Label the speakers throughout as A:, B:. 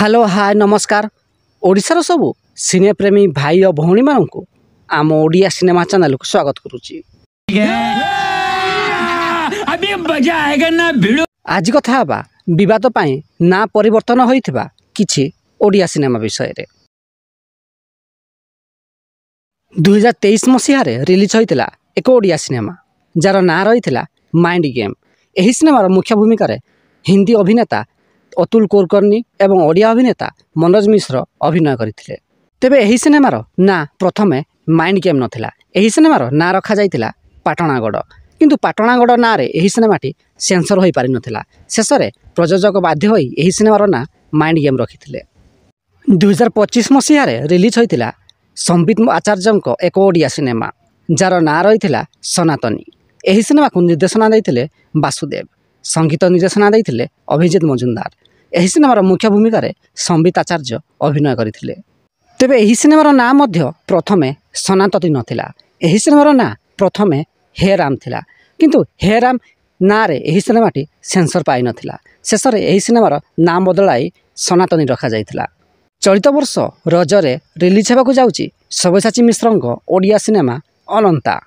A: Hello hi नमस्कार ओडिशार सबू सिने प्रेमी भाई और भौणी मानू आम ओडिया सिनेमा चैनल को स्वागत करुच्ची। आज कथा हवा विवाद पाई ना परिवर्तन होइथिबा किछि ओडिया सिनेमा विषय रे। 2023 मसीह रिलीज होइतिला एक ओडिया सिनेमा जार ना रही माइंड गेम। एही सिनेमार मुख्य भूमिका रे हिंदी अभिनेता अतुल कुलकर्णी एवं ओडिया अभिनेता मनोज मिश्र अभिनय करथिले। तेबे एही सिनेमार ना प्रथमे माइंड गेम नथिला। एही सिनेमार ना रखा जाइतिला पाटणागढ़, किंतु पाटणागढ़ ना रे एही सिनेमाटी सेंसर होई पारि नथिला। शेष रे प्रयोजक बाध्य होई एही सिनेमार ना माइंड गेम रखिथिले। 2025 मसीह रिलीज होइतिला संबित आचार्य एक ओडिया सिनेमा जार ना रही सनातनी। एही सिनेमा को निर्देशना देइथिले वासुदेव, संगीत निर्देशना देइथिले अभिजित मजुमदार। एही सिनेमार मुख्य भूमिका रे संबित आचार्य अभिनय करथिले। तेबे एही सिनेमार ना मध्य प्रथमे सनातनी नथिला। एही सिनेमार ना प्रथमे हे राम थिला, किंतु हे राम ना रे एही सिनेमाटी सेंसर पाई नथिला। शेष रे एही सिनेमार नाम बदलाई सनातनी रखा जाइथिला। चलित वर्ष रजरे रिलीज हेबाकु जाउची सब्यसाची मिश्रंक ओडिया सिनेमा अनंता।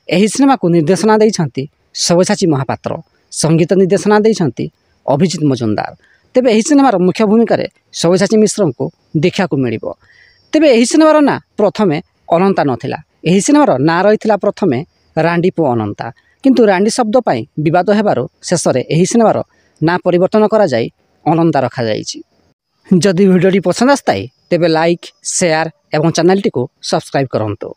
A: एही सिनेमा को निर्देशना देइछंती सब्यसाची महापात्र, संगीत निर्देशना देइछंती अभिजित मजुमदार। तेबे एही सिनेमार मुख्य भूमिका रे सब्यसाची मिश्र को देखा मिलिबो। तेबे एही सिनेमार ना प्रथमे अनंता नथिला। एही सिनेमार ना रही प्रथमे रांडीपो अनंता, किंतु रांडी शब्द पाई विवाद हेबारो शेष रे एही सिनेमार ना परिवर्तन करा जाई अनंता रखा जाइछि। जदि वीडियोटी पसंद आस्ताए तेबे लाइक शेयर एवं चैनल टी को सब्सक्राइब करंतु।